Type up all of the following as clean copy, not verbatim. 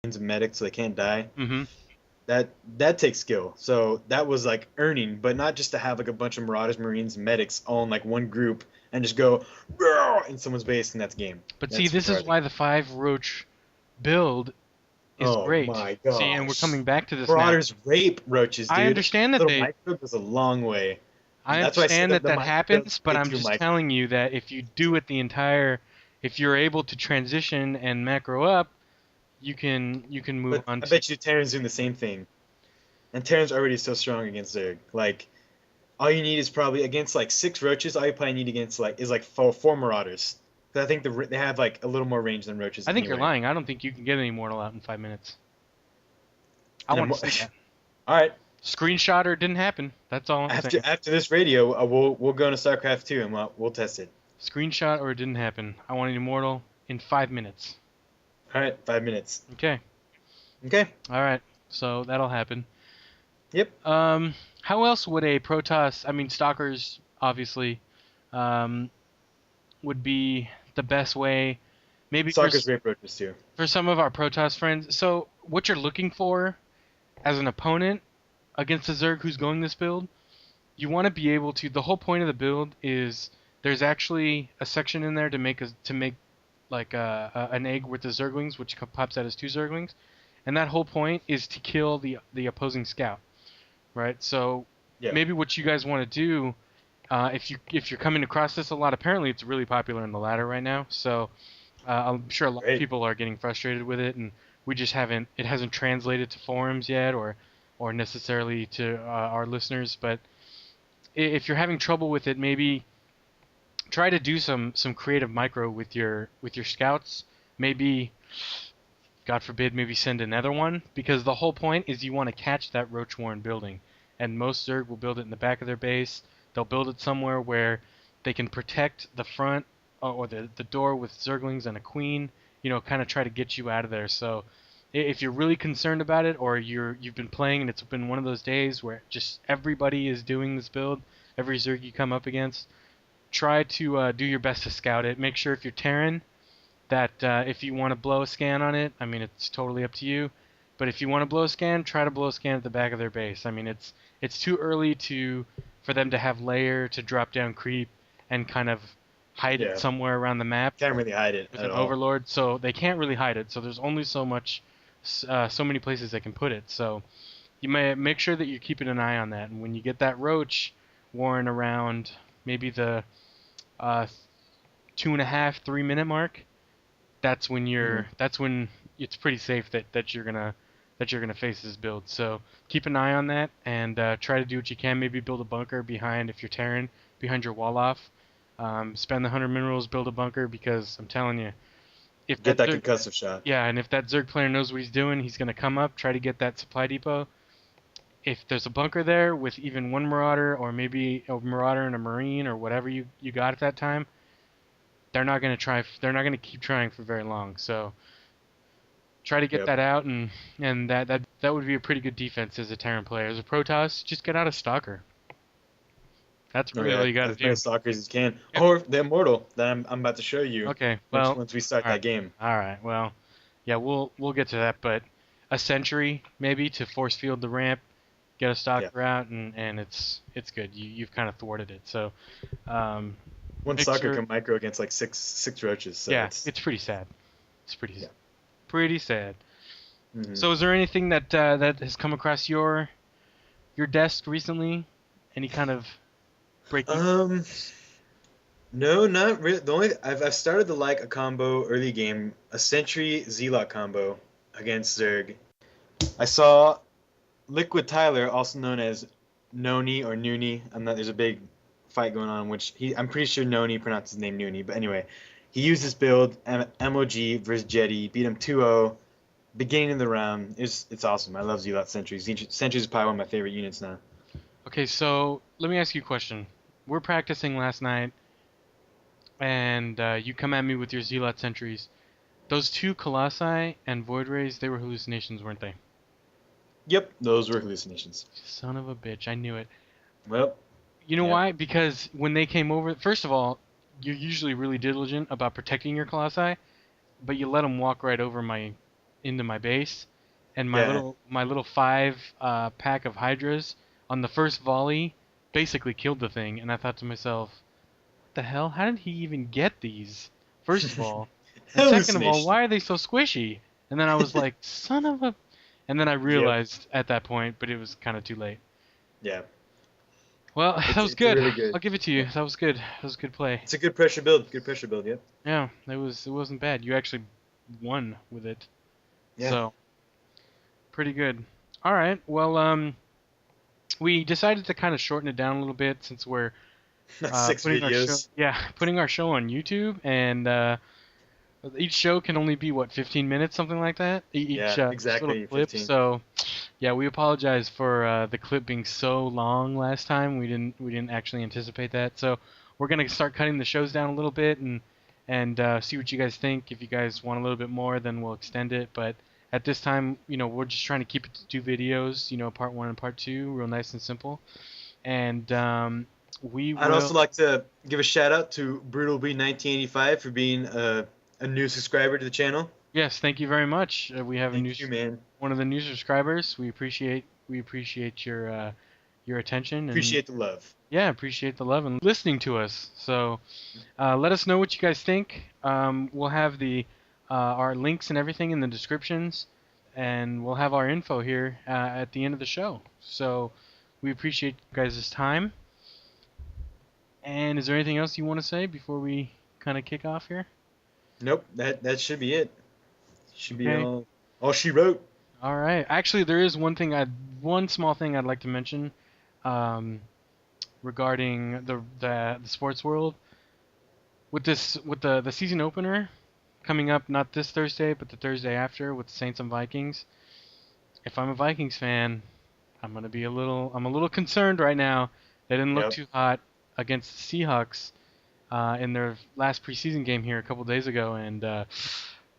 Marines and medics so they can't die. Mm-hmm. That takes skill. So that was like earning, but not just to have like a bunch of Marauders, Marines, and medics all in like one group and just go "Roar" in someone's base and that's game. But see, That's this is retarded. why the 5 Roach build is Oh great. my See, and we're gosh. coming back to this now. Marauders rape roaches, I dude. understand that Little they micro goes a long way. I That's why I said understand that that the that micro happens, but they I'm do just micro. telling you that if you do it the entire, if you're able to transition and macro up, you can move But on I to. bet you Terran's doing the same thing. And Terran's already so strong against Zerg. Like all you need is probably against like 6 roaches. All you probably need against like is like four Marauders. 'Cause I think they have like a little more range than roaches I think you're anyway. lying. I don't think you can get an immortal out in 5 minutes. I And want to see that. all right. Screenshot or it didn't happen. That's all I'm saying. After this radio, we'll go into StarCraft 2 and we'll test it. Screenshot or it didn't happen. I want an immortal in 5 minutes. All right, 5 minutes. Okay. Okay. All right. So that'll happen. Yep. How else would a Protoss? I mean, Stalkers obviously, um, would be the best way. Maybe Soccer's rape roaches too. for some of our Protoss friends. So what you're looking for as an opponent against a Zerg who's going this build, you want to be able to. The whole point of the build is there's actually a section in there to make like an egg with the Zerglings, which pops out as 2 Zerglings, and that whole point is to kill the opposing scout, right? So Yeah. maybe what you guys want to do, if you're coming across this a lot, apparently it's really popular in the ladder right now. So I'm sure a lot of Great. people are getting frustrated with it, and we just haven't. It hasn't translated to forums yet, or necessarily to our listeners. But if you're having trouble with it, maybe try to do some creative micro with your scouts. Maybe, God forbid, maybe send another one, because the whole point is you want to catch that roach warren building, and most Zerg will build it in the back of their base. They'll build it somewhere where they can protect the front or the door with Zerglings and a queen. Kind of try to get you out of there. So if you're really concerned about it, or you've been playing and it's been one of those days where just everybody is doing this build, every Zerg you come up against, try to do your best to scout it. Make sure if you're Terran that if you want to blow a scan on it, I mean it's totally up to you. But if you want to blow a scan, try to blow a scan at the back of their base. I mean it's too early for them to have layer to drop down creep and kind of hide it Yeah. somewhere around the map Can't really hide it with at an all. overlord. So they can't really hide it. So there's only so many places they can put it. So you may make sure that you're keeping an eye on that. And when you get that roach warren around maybe the 2.5, 3 minute mark, that's when it's pretty safe that you're gonna face this build. So keep an eye on that and try to do what you can. Maybe build a bunker behind, if you're Terran, behind your wall off. Spend the 100 minerals, build a bunker, because I'm telling you, if Get that that Zerg, concussive shot. yeah, and if that Zerg player knows what he's doing, he's gonna come up, try to get that supply depot. If there's a bunker there with even one Marauder, or maybe a Marauder and a Marine, or whatever you got at that time, they're not gonna try. They're not gonna keep trying for very long. So try to get Yep. that out, and that would be a pretty good defense as a Terran player. As a Protoss, just get out a Stalker. That's Oh really all yeah, you got to as many do. stalkers as you can. Yep. Or the immortal that I'm about to show you Okay. once Well. once we start All right. that game. All right. Well. Yeah. We'll get to that, but a sentry maybe to force field the ramp, get a Yeah. Stalker out, and it's good. You've kind of thwarted it. So um, One make stalker sure. can micro against like six roaches, so Yeah. it's It's pretty sad. It's yeah. pretty sad. Hmm. So is there anything that has come across your desk recently? Any kind of breaking? Um, no, not really. The only I've started to like a combo early game, a Sentry Zealot combo against Zerg. I saw Liquid Tyler, also known as Noni or Nooney. I'm not. There's a big fight going on, which I'm pretty sure Noni pronounced his name Nooney, but anyway, he used this build MOG versus Jetty, beat him 2-0, beginning of the round. It's awesome. I love Zealot Sentries. Sentries is probably one of my favorite units now. Okay, so let me ask you a question. We're practicing last night, and you come at me with your Zealot sentries. Those 2 Colossi and Void Rays, they were hallucinations, weren't they? Yep, those were hallucinations. Son of a bitch, I knew it. Well, You know yeah, why? Because when they came over, first of all, you're usually really diligent about protecting your Colossi, but you let them walk right over into my base, and Yeah. my little 5 pack of hydras on the first volley basically killed the thing, and I thought to myself, what the hell? How did he even get these? First of all, and second of all, Hallucination. why are they so squishy? And then I was like, son of a. And then I Yep. realized at that point, but it was kind of too late. Yeah. Well, that was It's good. really good. I'll give it to you. That was good. That was a good play. It's a good pressure build. Good pressure build. Yep. Yeah, it wasn't bad. You actually won with it. Yeah. So, pretty good. All right. Well, we decided to kind of shorten it down a little bit since we're Not 6 putting our show, videos. yeah, putting our show on YouTube, and each show can only be what 15 minutes, something like that. Yeah, Each little exactly. clip. 15. So, yeah, we apologize for the clip being so long last time. We didn't actually anticipate that. So, we're gonna start cutting the shows down a little bit and see what you guys think. If you guys want a little bit more, then we'll extend it. But at this time, we're just trying to keep it to 2 videos. Part 1 and part 2, real nice and simple. And we I'd also will. like to give a shout out to Brutal B 1985 for being a new subscriber to the channel. Yes, thank you very much. We have Thank you, man. one of the new subscribers. We appreciate your attention, and Appreciate the love. yeah, appreciate the love and listening to us. So let us know what you guys think. We'll have our links and everything in the descriptions, and we'll have our info here at the end of the show. So we appreciate you guys' time. And is there anything else you want to say before we kind of kick off here? Nope, that should be it. Should be Okay. all she wrote. All right. Actually, there is one small thing I'd like to mention regarding the sports world. With the season opener coming up, not this Thursday, but the Thursday after with the Saints and Vikings. If I'm a Vikings fan, I'm a little concerned right now. They didn't look Yep. too hot against the Seahawks in their last preseason game here a couple days ago, and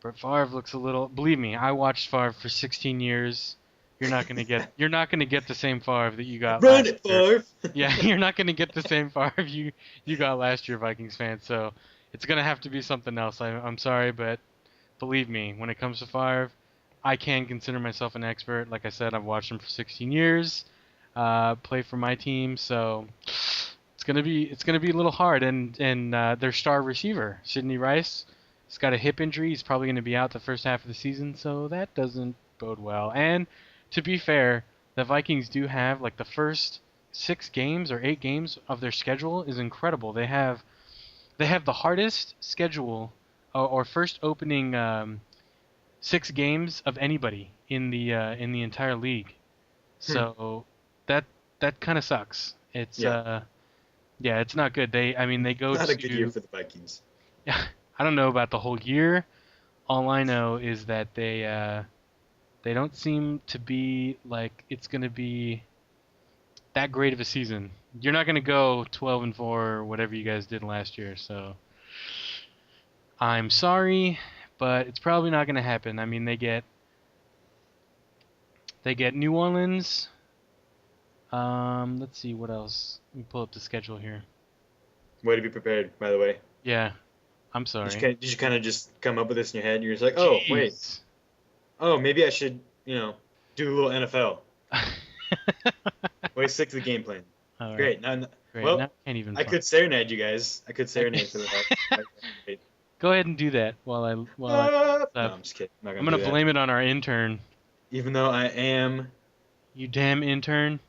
Brett Favre looks a little. Believe me, I watched Favre for 16 years. You're not gonna get the same Favre that you got Run last it, year. Favre. Yeah, you're not gonna get the same Favre you got last year, Vikings fan. So it's gonna have to be something else. I'm sorry, but believe me, when it comes to Favre, I can consider myself an expert. Like I said, I've watched him for 16 years, play for my team, so it's gonna be a little hard. And their star receiver, Sidney Rice, has got a hip injury. He's probably gonna be out the first half of the season, so that doesn't bode well. And to be fair, the Vikings do have like the first 6 games or 8 games of their schedule is incredible. They have the hardest schedule or first opening 6 games of anybody in the entire league. So that kind of sucks. It's Yeah. yeah, it's not good. They go Not a to good year for the Vikings. yeah, I don't know about the whole year. All I know is that they don't seem to be like it's gonna be that great of a season. You're not gonna go 12-4 or whatever you guys did last year. So I'm sorry, but it's probably not gonna happen. I mean, they get New Orleans. Let's see what else. Let me pull up the schedule here. Way to be prepared, by the way. Yeah, I'm sorry. Did you kind of just come up with this in your head? You're just like, oh, wait. Jeez. Oh, maybe I should, do a little NFL. Way stick to the game plan. All right. Great. Great. Well, Now I can't even. I could serenade you guys. I could serenade for the help. Go ahead and do that while I. No, I'm just kidding. I'm I'm not gonna do that. blame it on our intern. Even though I am You damn intern.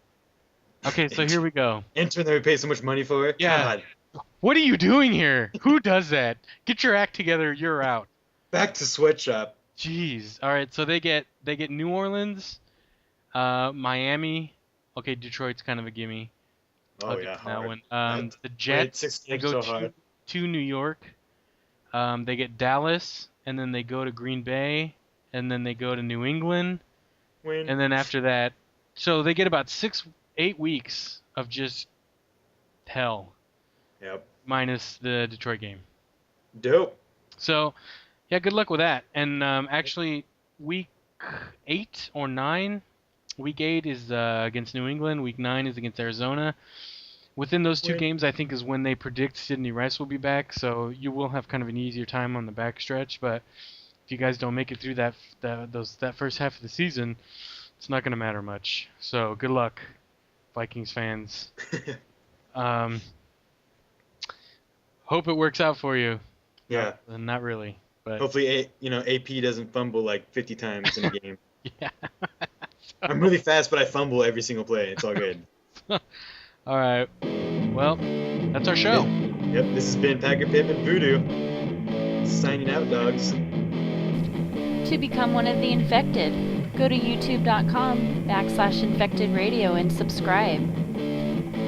Okay, so here we go. intern that we pay so much money for. Yeah. God. What are you doing here? Who does that? Get your act together. You're out. Back to sweatshop. Jeez. All right. So they get New Orleans, Miami. Okay, Detroit's kind of a gimme. Oh I'll give yeah, them that hard. one. That- The Wait, Jets. 6 They games go so hard. to New York. They get Dallas, and then they go to Green Bay, and then they go to New England, Win. and then after that, so they get about 8 weeks of just hell, Yep. minus the Detroit game. Dope. So, yeah, good luck with that. And actually, week 8 or 9, week 8 is against New England. Week 9 is against Arizona. Within those 2 Win. games, I think is when they predict Sidney Rice will be back. So you will have kind of an easier time on the back stretch. But if you guys don't make it through that first half of the season, it's not going to matter much. So good luck, Vikings fans. Hope it works out for you. Yeah. Not really, but hopefully, AP doesn't fumble like 50 times in a game. yeah. I'm really fast, but I fumble every single play. It's all good. All right. Well, that's our show. Yep. This has been Packerpimp and Voodoo signing out, dogs. To become one of the infected, go to youtube.com/infectedradio and subscribe.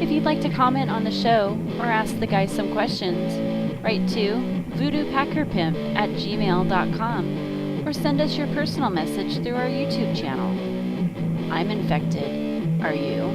If you'd like to comment on the show or ask the guys some questions, write to voodooPackerpimp@gmail.com or send us your personal message through our YouTube channel. I'm infected. Are you?